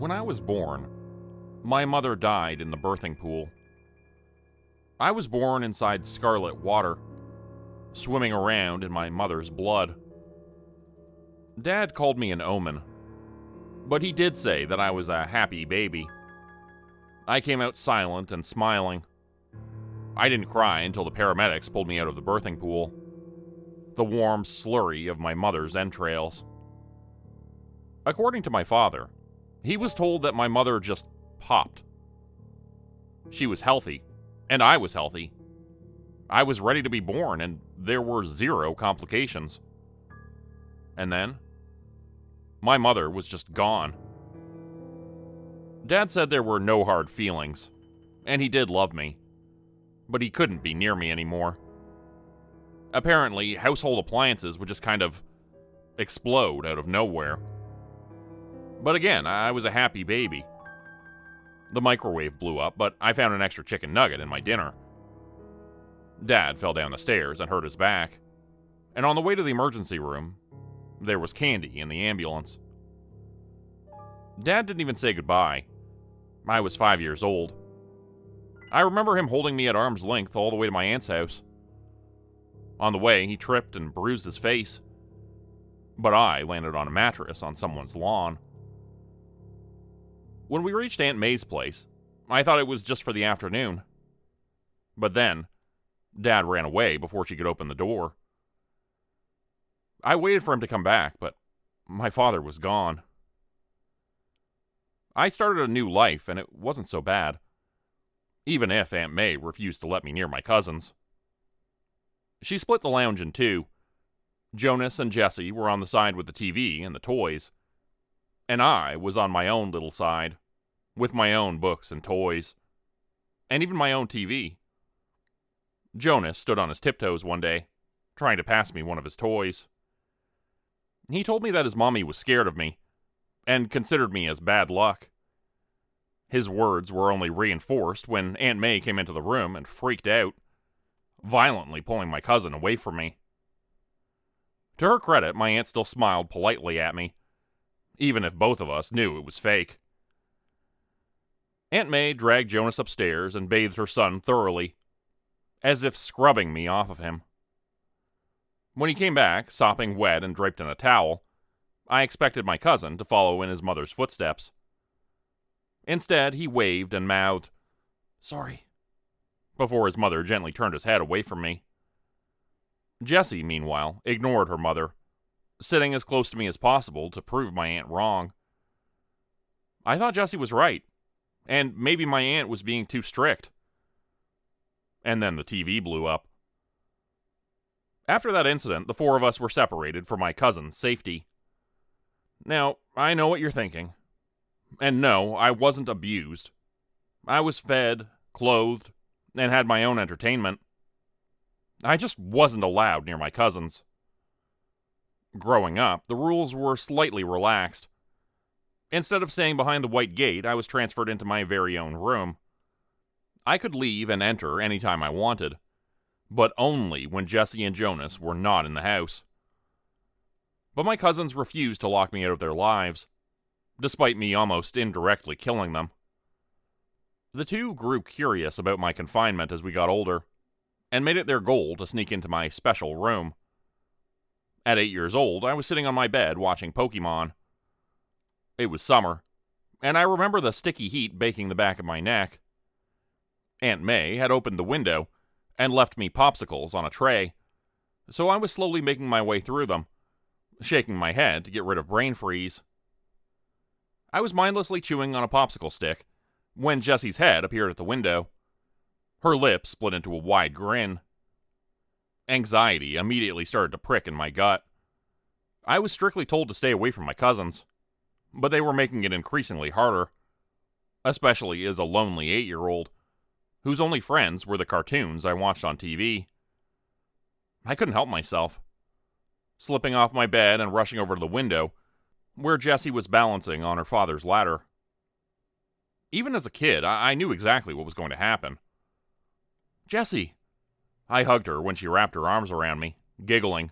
When I was born, my mother died in the birthing pool. I was born inside scarlet water, swimming around in my mother's blood. Dad called me an omen, but he did say that I was a happy baby. I came out silent and smiling. I didn't cry until the paramedics pulled me out of the birthing pool, the warm slurry of my mother's entrails. According to my father, he was told that my mother just popped. She was healthy, and I was healthy. I was ready to be born, and there were 0 complications. And then, my mother was just gone. Dad said there were no hard feelings, and he did love me, but he couldn't be near me anymore. Apparently, household appliances would just kind of explode out of nowhere. But again, I was a happy baby. The microwave blew up, but I found an extra chicken nugget in my dinner. Dad fell down the stairs and hurt his back, and on the way to the emergency room, there was candy in the ambulance. Dad didn't even say goodbye. I was 5 years old. I remember him holding me at arm's length all the way to my aunt's house. On the way, he tripped and bruised his face, but I landed on a mattress on someone's lawn. When we reached Aunt May's place, I thought it was just for the afternoon. But then, Dad ran away before she could open the door. I waited for him to come back, but my father was gone. I started a new life, and it wasn't so bad, even if Aunt May refused to let me near my cousins. She split the lounge in 2. Jonas and Jesse were on the side with the TV and the toys, and I was on my own little side, with my own books and toys, and even my own TV. Jonas stood on his tiptoes one day, trying to pass me one of his toys. He told me that his mommy was scared of me, and considered me as bad luck. His words were only reinforced when Aunt May came into the room and freaked out, violently pulling my cousin away from me. To her credit, my aunt still smiled politely at me, even if both of us knew it was fake. Aunt May dragged Jonas upstairs and bathed her son thoroughly, as if scrubbing me off of him. When he came back, sopping wet and draped in a towel, I expected my cousin to follow in his mother's footsteps. Instead, he waved and mouthed, "Sorry," before his mother gently turned his head away from me. Jessie, meanwhile, ignored her mother, sitting as close to me as possible to prove my aunt wrong. I thought Jessie was right, and maybe my aunt was being too strict. And then the TV blew up. After that incident, the 4 of us were separated for my cousin's safety. Now, I know what you're thinking. And no, I wasn't abused. I was fed, clothed, and had my own entertainment. I just wasn't allowed near my cousins. Growing up, the rules were slightly relaxed. Instead of staying behind the white gate, I was transferred into my very own room. I could leave and enter anytime I wanted, but only when Jesse and Jonas were not in the house. But my cousins refused to lock me out of their lives, despite me almost indirectly killing them. The 2 grew curious about my confinement as we got older, and made it their goal to sneak into my special room. At 8 years old, I was sitting on my bed watching Pokemon. It was summer, and I remember the sticky heat baking the back of my neck. Aunt May had opened the window and left me popsicles on a tray, so I was slowly making my way through them, shaking my head to get rid of brain freeze. I was mindlessly chewing on a popsicle stick when Jessie's head appeared at the window. Her lips split into a wide grin. Anxiety immediately started to prick in my gut. I was strictly told to stay away from my cousins, but they were making it increasingly harder, especially as a lonely 8-year-old whose only friends were the cartoons I watched on TV. I couldn't help myself, slipping off my bed and rushing over to the window, where Jessie was balancing on her father's ladder. Even as a kid, I knew exactly what was going to happen. "Jessie!" I hugged her when she wrapped her arms around me, giggling.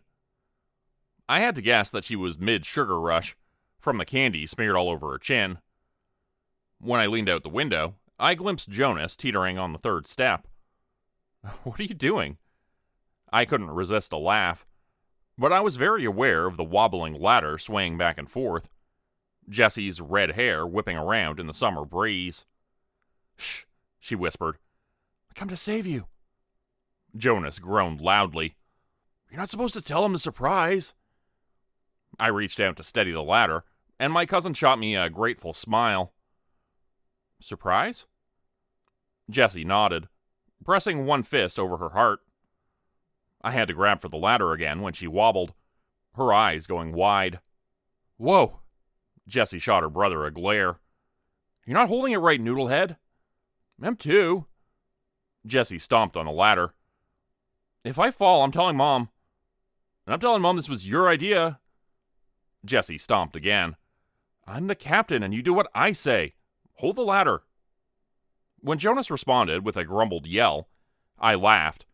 I had to guess that she was mid-sugar rush, from the candy smeared all over her chin. When I leaned out the window, I glimpsed Jonas teetering on the third step. "What are you doing?" I couldn't resist a laugh, but I was very aware of the wobbling ladder swaying back and forth, Jessie's red hair whipping around in the summer breeze. "Shh," she whispered. "I come to save you." Jonas groaned loudly. "You're not supposed to tell him the surprise." I reached out to steady the ladder, and my cousin shot me a grateful smile. "Surprise?" Jessie nodded, pressing one fist over her heart. I had to grab for the ladder again when she wobbled, her eyes going wide. "Whoa!" Jessie shot her brother a glare. "You're not holding it right, Noodlehead." "Them too." Jessie stomped on the ladder. "If I fall, I'm telling Mom. And I'm telling Mom this was your idea." Jessie stomped again. "I'm the captain, and you do what I say. Hold the ladder." When Jonas responded with a grumbled yell, I laughed,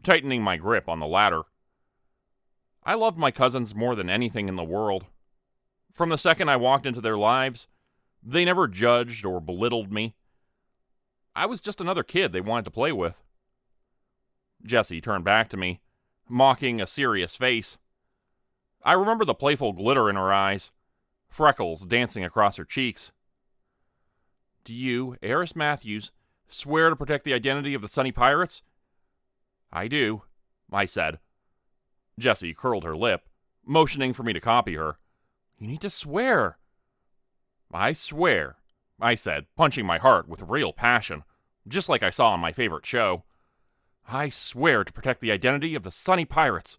tightening my grip on the ladder. I loved my cousins more than anything in the world. From the second I walked into their lives, they never judged or belittled me. I was just another kid they wanted to play with. Jessie turned back to me, mocking a serious face. I remember the playful glitter in her eyes, freckles dancing across her cheeks. "Do you, Eris Matthews, swear to protect the identity of the Sunny Pirates?" "I do," I said. Jessie curled her lip, motioning for me to copy her. "You need to swear." "I swear," I said, punching my heart with real passion, just like I saw on my favorite show. "I swear to protect the identity of the Sunny Pirates."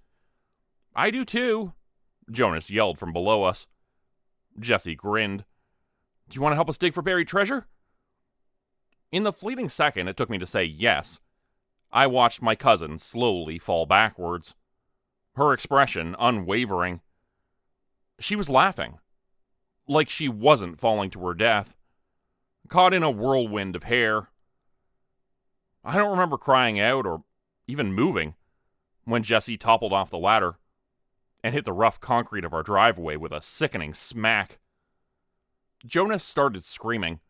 "I do too," Jonas yelled from below us. Jessie grinned. "Do you want to help us dig for buried treasure?" In the fleeting second it took me to say yes, I watched my cousin slowly fall backwards, her expression unwavering. She was laughing, like she wasn't falling to her death, caught in a whirlwind of hair. I don't remember crying out or even moving when Jessie toppled off the ladder and hit the rough concrete of our driveway with a sickening smack. Jonas started screaming,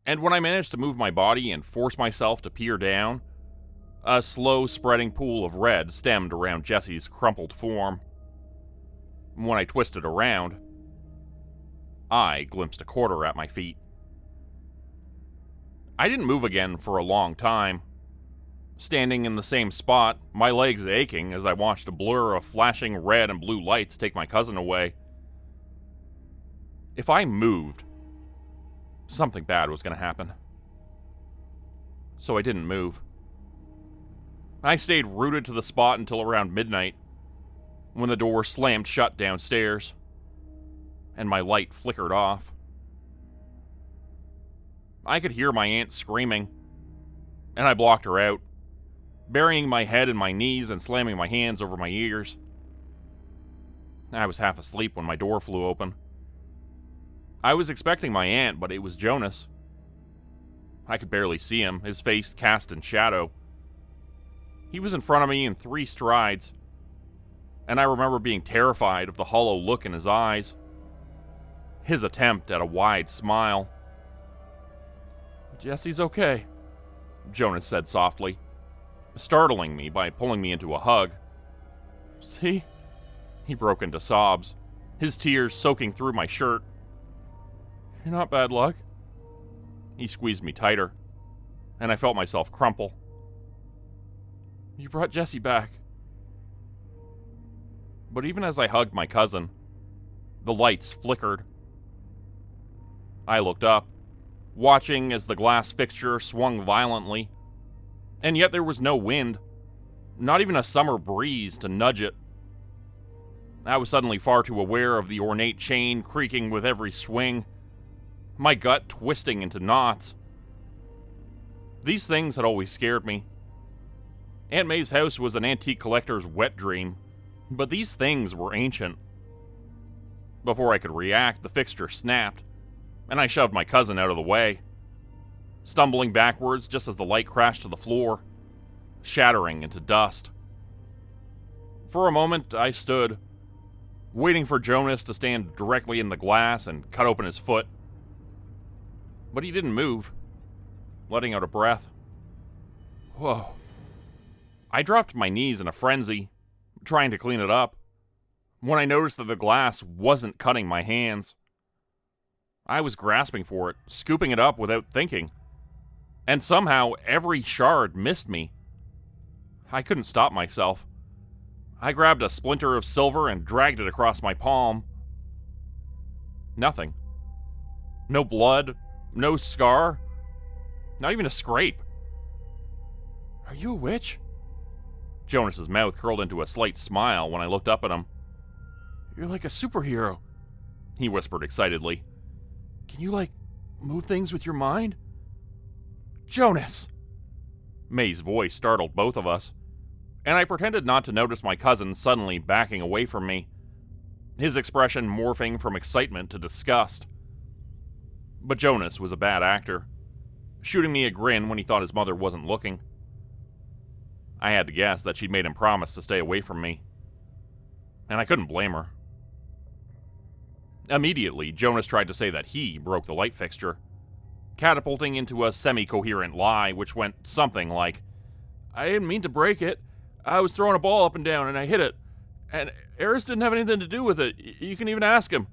and when I managed to move my body and force myself to peer down, a slow spreading pool of red stemmed around Jessie's crumpled form. When I twisted around, I glimpsed a quarter at my feet. I didn't move again for a long time, standing in the same spot, my legs aching as I watched a blur of flashing red and blue lights take my cousin away. If I moved, something bad was going to happen. So I didn't move. I stayed rooted to the spot until around midnight, when the door slammed shut downstairs, and my light flickered off. I could hear my aunt screaming, and I blocked her out, burying my head in my knees and slamming my hands over my ears. I was half asleep when my door flew open. I was expecting my aunt, but it was Jonas. I could barely see him, his face cast in shadow. He was in front of me in 3 strides, and I remember being terrified of the hollow look in his eyes, his attempt at a wide smile. "Jessie's okay," Jonas said softly, startling me by pulling me into a hug. "See?" He broke into sobs, his tears soaking through my shirt. "You're not bad luck." He squeezed me tighter, and I felt myself crumple. "You brought Jessie back." But even as I hugged my cousin, the lights flickered. I looked up, watching as the glass fixture swung violently, and yet there was no wind, not even a summer breeze to nudge it. I was suddenly far too aware of the ornate chain creaking with every swing, my gut twisting into knots. These things had always scared me. Aunt May's house was an antique collector's wet dream, but these things were ancient. Before I could react, the fixture snapped, and I shoved my cousin out of the way, stumbling backwards just as the light crashed to the floor, shattering into dust. For a moment, I stood, waiting for Jonas to stand directly in the glass and cut open his foot. but he didn't move, letting out a breath. Whoa. I dropped to my knees in a frenzy, trying to clean it up, when I noticed that the glass wasn't cutting my hands. I was grasping for it, scooping it up without thinking, and somehow every shard missed me. I couldn't stop myself. I grabbed a splinter of silver and dragged it across my palm. Nothing. No blood, no scar, not even a scrape. Are you a witch? Jonas's mouth curled into a slight smile when I looked up at him. You're like a superhero, he whispered excitedly. Can you, move things with your mind? Jonas! May's voice startled both of us, and I pretended not to notice my cousin suddenly backing away from me, his expression morphing from excitement to disgust. But Jonas was a bad actor, shooting me a grin when he thought his mother wasn't looking. I had to guess that she'd made him promise to stay away from me, and I couldn't blame her. Immediately, Jonas tried to say that he broke the light fixture, catapulting into a semi-coherent lie which went something like, I didn't mean to break it. I was throwing a ball up and down and I hit it. And Eris didn't have anything to do with it. You can even ask him.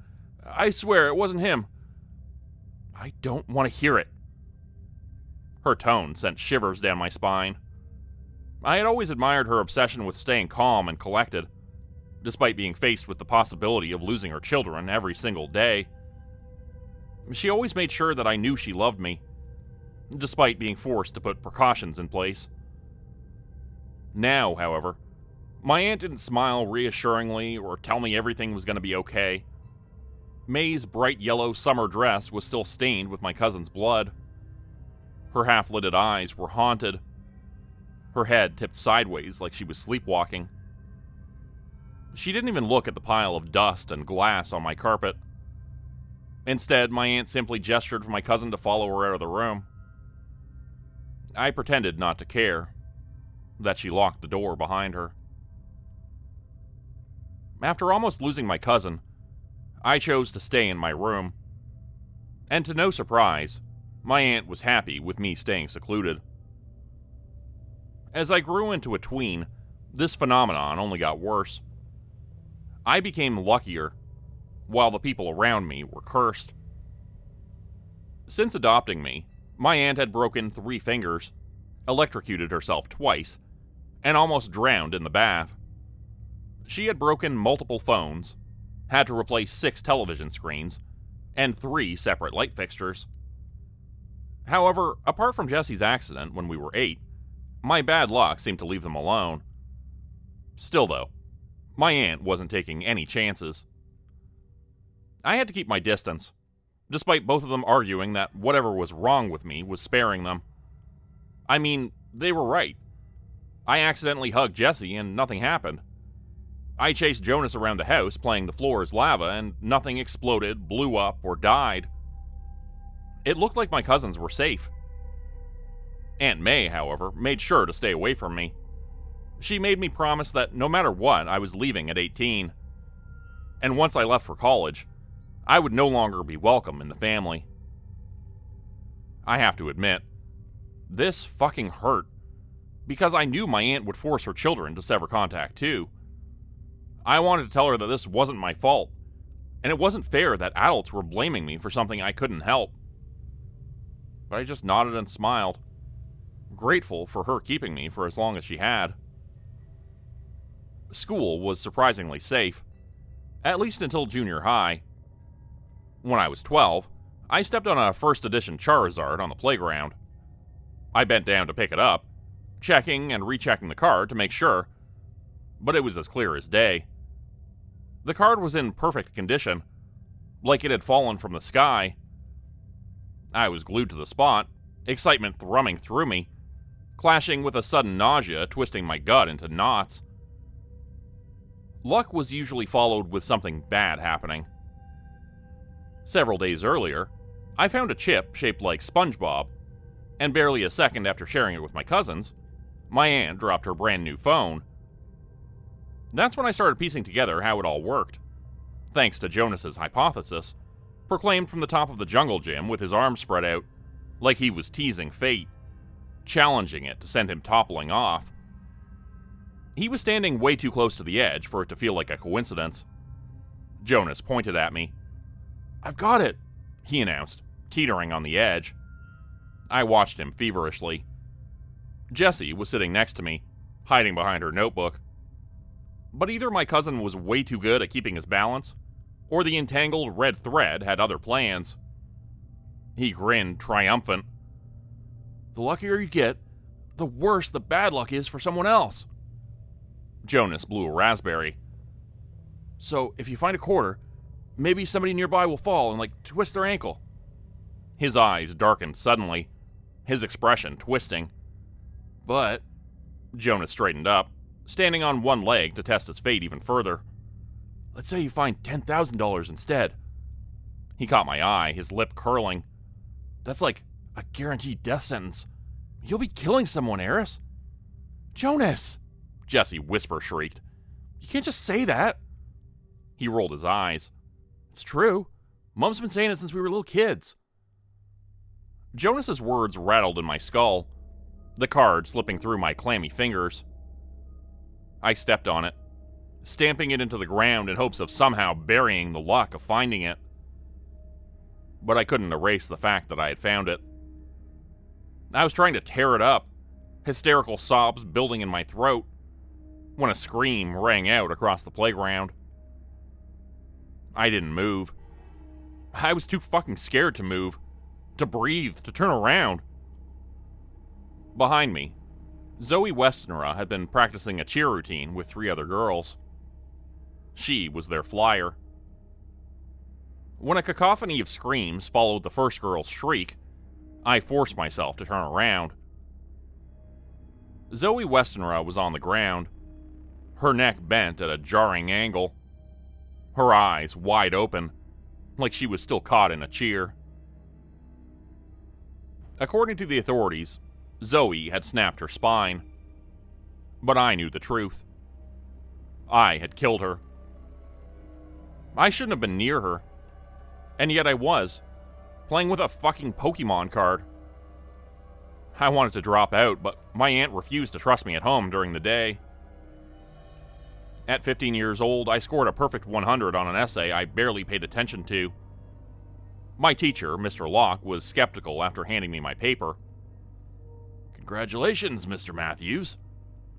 I swear it wasn't him. I don't want to hear it. Her tone sent shivers down my spine. I had always admired her obsession with staying calm and collected, despite being faced with the possibility of losing her children every single day. She always made sure that I knew she loved me, despite being forced to put precautions in place. Now, however, my aunt didn't smile reassuringly or tell me everything was going to be okay. May's bright yellow summer dress was still stained with my cousin's blood. Her half-lidded eyes were haunted. Her head tipped sideways like she was sleepwalking. She didn't even look at the pile of dust and glass on my carpet. Instead, my aunt simply gestured for my cousin to follow her out of the room. I pretended not to care, that she locked the door behind her. After almost losing my cousin, I chose to stay in my room. And to no surprise, my aunt was happy with me staying secluded. As I grew into a tween, this phenomenon only got worse. I became luckier, while the people around me were cursed. Since adopting me, my aunt had broken 3 fingers, electrocuted herself twice, and almost drowned in the bath. She had broken multiple phones, had to replace 6 television screens, and 3 separate light fixtures. However, apart from Jesse's accident when we were 8, my bad luck seemed to leave them alone. Still though, my aunt wasn't taking any chances. I had to keep my distance, despite both of them arguing that whatever was wrong with me was sparing them. I mean, they were right. I accidentally hugged Jesse and nothing happened. I chased Jonas around the house playing the floor as lava and nothing exploded, blew up, or died. It looked like my cousins were safe. Aunt May, however, made sure to stay away from me. She made me promise that no matter what, I was leaving at 18. And once I left for college, I would no longer be welcome in the family. I have to admit, this fucking hurt, because I knew my aunt would force her children to sever contact too. I wanted to tell her that this wasn't my fault, and it wasn't fair that adults were blaming me for something I couldn't help. But I just nodded and smiled, grateful for her keeping me for as long as she had. School was surprisingly safe, at least until junior high. When I was 12, I stepped on a first edition Charizard on the playground. I bent down to pick it up, checking and rechecking the card to make sure, but it was as clear as day. The card was in perfect condition, like it had fallen from the sky. I was glued to the spot, excitement thrumming through me, clashing with a sudden nausea twisting my gut into knots. Luck was usually followed with something bad happening. Several days earlier, I found a chip shaped like SpongeBob, and barely a second after sharing it with my cousins, my aunt dropped her brand new phone. That's when I started piecing together how it all worked, thanks to Jonas's hypothesis, proclaimed from the top of the jungle gym with his arms spread out, like he was teasing fate, challenging it to send him toppling off. He was standing way too close to the edge for it to feel like a coincidence. Jonas pointed at me. "I've got it," he announced, teetering on the edge. I watched him feverishly. Jessie was sitting next to me, hiding behind her notebook. But either my cousin was way too good at keeping his balance, or the entangled red thread had other plans. He grinned, triumphant. "The luckier you get, the worse the bad luck is for someone else." Jonas blew a raspberry. "So, if you find a quarter, maybe somebody nearby will fall and, twist their ankle." His eyes darkened suddenly, his expression twisting. "But," Jonas straightened up, standing on one leg to test his fate even further, "let's say you find $10,000 instead." He caught my eye, his lip curling. "That's like a guaranteed death sentence. You'll be killing someone, Eris." "Jonas!" Jessie whisper-shrieked. "You can't just say that." He rolled his eyes. "It's true. Mom's been saying it since we were little kids." Jonas's words rattled in my skull, the card slipping through my clammy fingers. I stepped on it, stamping it into the ground in hopes of somehow burying the luck of finding it. But I couldn't erase the fact that I had found it. I was trying to tear it up, hysterical sobs building in my throat, when a scream rang out across the playground. I didn't move. I was too fucking scared to move, to breathe, to turn around. Behind me, Zoe Westenra had been practicing a cheer routine with 3 other girls. She was their flyer. When a cacophony of screams followed the first girl's shriek, I forced myself to turn around. Zoe Westenra was on the ground, her neck bent at a jarring angle, her eyes wide open, like she was still caught in a cheer. According to the authorities, Zoe had snapped her spine. But I knew the truth. I had killed her. I shouldn't have been near her. And yet I was, playing with a fucking Pokemon card. I wanted to drop out, but my aunt refused to trust me at home during the day. At 15 years old, I scored a perfect 100 on an essay I barely paid attention to. My teacher, Mr. Locke, was skeptical after handing me my paper. "Congratulations, Mr. Matthews,"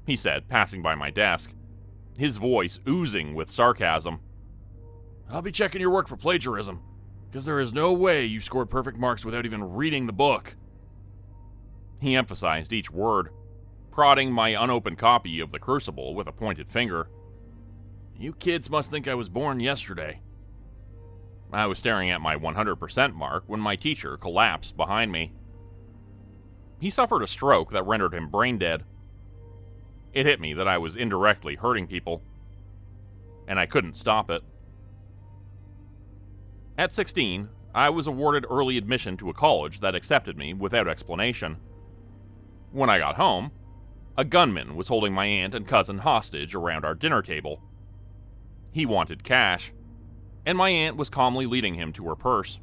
he said, passing by my desk, his voice oozing with sarcasm. "I'll be checking your work for plagiarism, because there is no way you scored perfect marks without even reading the book." He emphasized each word, prodding my unopened copy of The Crucible with a pointed finger. "You kids must think I was born yesterday." I was staring at my 100% mark when my teacher collapsed behind me. He suffered a stroke that rendered him brain dead. It hit me that I was indirectly hurting people, and I couldn't stop it. At 16, I was awarded early admission to a college that accepted me without explanation. When I got home, a gunman was holding my aunt and cousin hostage around our dinner table. He wanted cash, and my aunt was calmly leading him to her purse.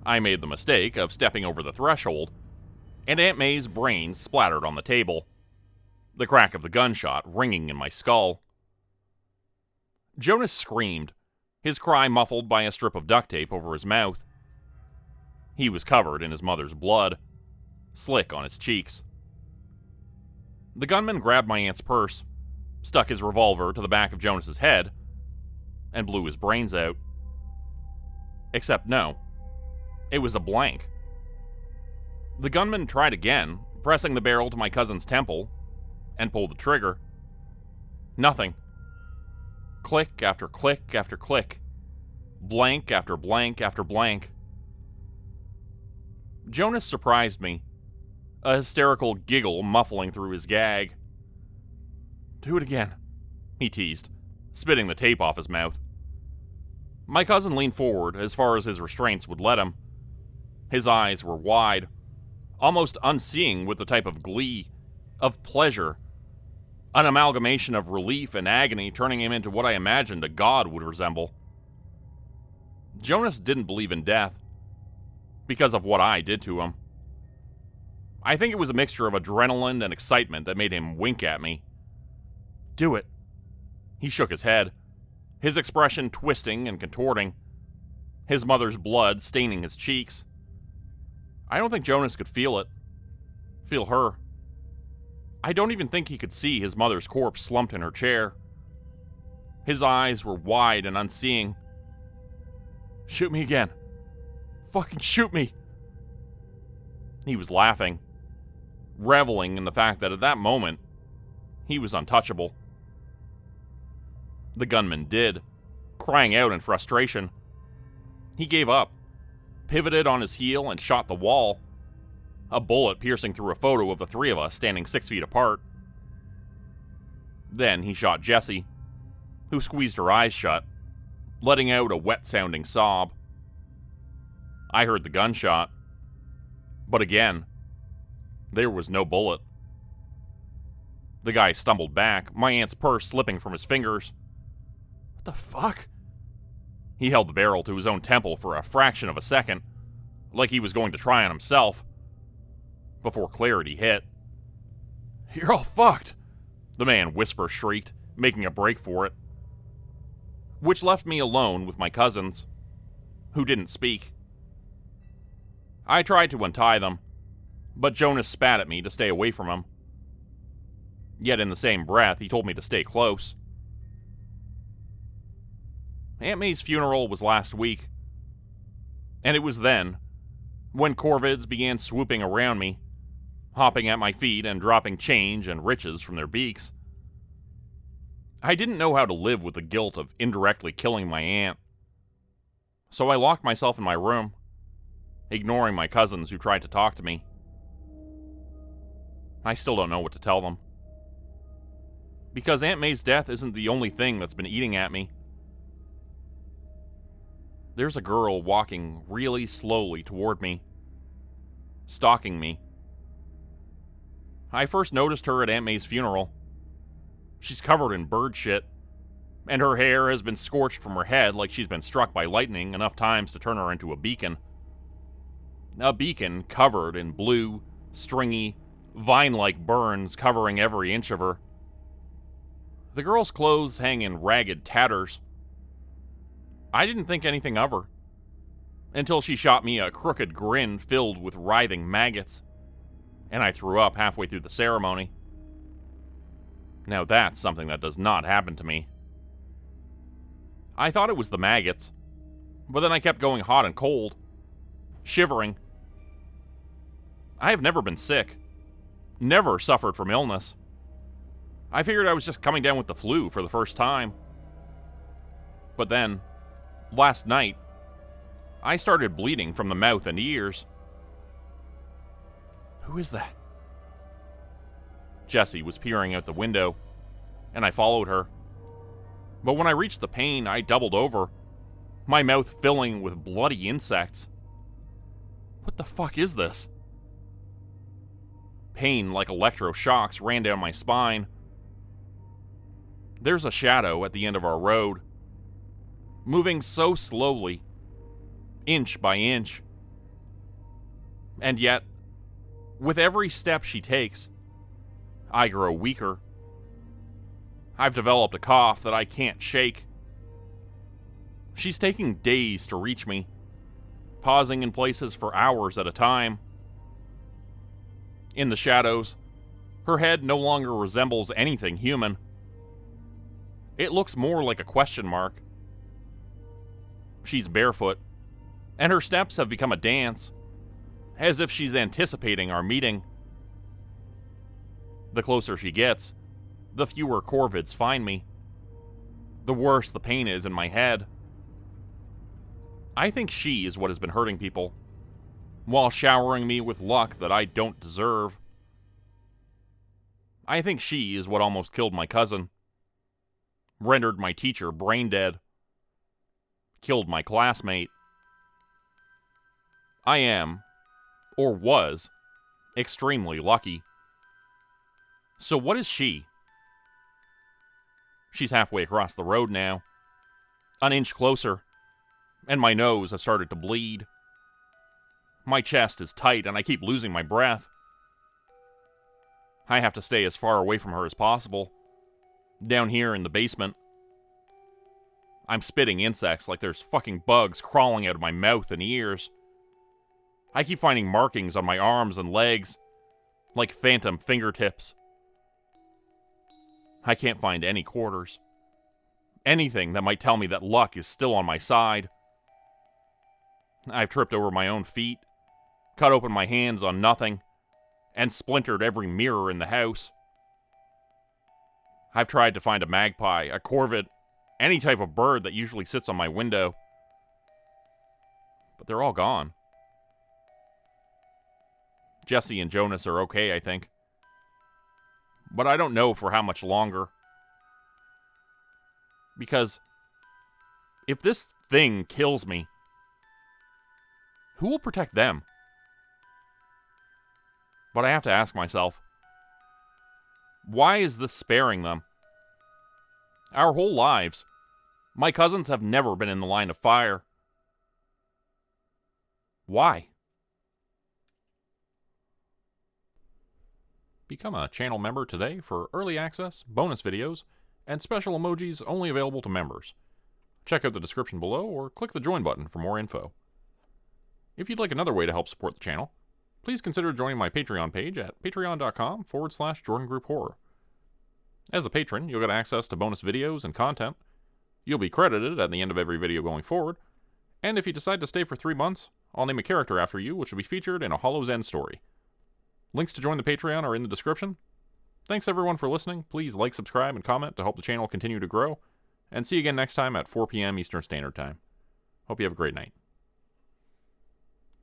I made the mistake of stepping over the threshold, and Aunt May's brains splattered on the table, the crack of the gunshot ringing in my skull. Jonas screamed, his cry muffled by a strip of duct tape over his mouth. He was covered in his mother's blood, slick on his cheeks. The gunman grabbed my aunt's purse, stuck his revolver to the back of Jonas's head, and blew his brains out. Except no, it was a blank. The gunman tried again, pressing the barrel to my cousin's temple, and pulled the trigger. Nothing. Click after click after click. Blank after blank after blank. Jonas surprised me, a hysterical giggle muffling through his gag. "Do it again," he teased, spitting the tape off his mouth. My cousin leaned forward as far as his restraints would let him. His eyes were wide, almost unseeing with the type of glee, of pleasure, an amalgamation of relief and agony turning him into what I imagined a god would resemble. Jonas didn't believe in death because of what I did to him. I think it was a mixture of adrenaline and excitement that made him wink at me. Do it. He shook his head, his expression twisting and contorting, his mother's blood staining his cheeks. I don't think Jonas could feel it. Feel her. I don't even think he could see his mother's corpse slumped in her chair. His eyes were wide and unseeing. Shoot me again. Fucking shoot me. He was laughing, reveling in the fact that at that moment, he was untouchable. The gunman did, crying out in frustration. He gave up, pivoted on his heel, and shot the wall, a bullet piercing through a photo of the three of us standing 6 feet apart. Then he shot Jessie, who squeezed her eyes shut, letting out a wet-sounding sob. I heard the gunshot, but again, there was no bullet. The guy stumbled back, my aunt's purse slipping from his fingers. What the fuck? He held the barrel to his own temple for a fraction of a second, like he was going to try on himself, before clarity hit. You're all fucked, the man whisper shrieked, making a break for it. Which left me alone with my cousins, who didn't speak. I tried to untie them, but Jonas spat at me to stay away from him. Yet in the same breath, he told me to stay close. Aunt May's funeral was last week, and it was then, when corvids began swooping around me, hopping at my feet and dropping change and riches from their beaks. I didn't know how to live with the guilt of indirectly killing my aunt, so I locked myself in my room, ignoring my cousins who tried to talk to me. I still don't know what to tell them. Because Aunt May's death isn't the only thing that's been eating at me. There's a girl walking really slowly toward me, stalking me. I first noticed her at Aunt May's funeral. She's covered in bird shit, and her hair has been scorched from her head like she's been struck by lightning enough times to turn her into a beacon. A beacon covered in blue, stringy, vine-like burns covering every inch of her. The girl's clothes hang in ragged tatters. I didn't think anything of her, until she shot me a crooked grin filled with writhing maggots, and I threw up halfway through the ceremony. Now that's something that does not happen to me. I thought it was the maggots, but then I kept going hot and cold, shivering. I have never been sick, never suffered from illness. I figured I was just coming down with the flu for the first time. But then, last night, I started bleeding from the mouth and ears. Who is that? Jessie was peering out the window, and I followed her. But when I reached the pane, I doubled over, my mouth filling with bloody insects. What the fuck is this? Pain like electroshocks ran down my spine. There's a shadow at the end of our road, moving so slowly, inch by inch. And yet, with every step she takes, I grow weaker. I've developed a cough that I can't shake. She's taking days to reach me, pausing in places for hours at a time. In the shadows, her head no longer resembles anything human. It looks more like a question mark. She's barefoot, and her steps have become a dance, as if she's anticipating our meeting. The closer she gets, the fewer corvids find me. The worse the pain is in my head. I think she is what has been hurting people, while showering me with luck that I don't deserve. I think she is what almost killed my cousin, rendered my teacher brain dead, killed my classmate. I am, or was, extremely lucky. So what is she? She's halfway across the road now, an inch closer, and my nose has started to bleed. My chest is tight, and I keep losing my breath. I have to stay as far away from her as possible. Down here in the basement, I'm spitting insects like there's fucking bugs crawling out of my mouth and ears. I keep finding markings on my arms and legs, like phantom fingertips. I can't find any quarters. Anything that might tell me that luck is still on my side. I've tripped over my own feet, cut open my hands on nothing, and splintered every mirror in the house. I've tried to find a magpie, a corvid, any type of bird that usually sits on my window, but they're all gone. Jesse and Jonas are okay, I think, but I don't know for how much longer. Because if this thing kills me, who will protect them? But I have to ask myself, why is this sparing them? Our whole lives, my cousins have never been in the line of fire. Why? Become a channel member today for early access, bonus videos, and special emojis only available to members. Check out the description below or click the join button for more info. If you'd like another way to help support the channel, please consider joining my Patreon page at patreon.com/JordanGroupeHorror. As a patron, you'll get access to bonus videos and content. You'll be credited at the end of every video going forward, and if you decide to stay for 3 months, I'll name a character after you which will be featured in a Hollow's End story. Links to join the Patreon are in the description. Thanks everyone for listening. Please like, subscribe, and comment to help the channel continue to grow. And see you again next time at 4 p.m. Eastern Standard Time. Hope you have a great night.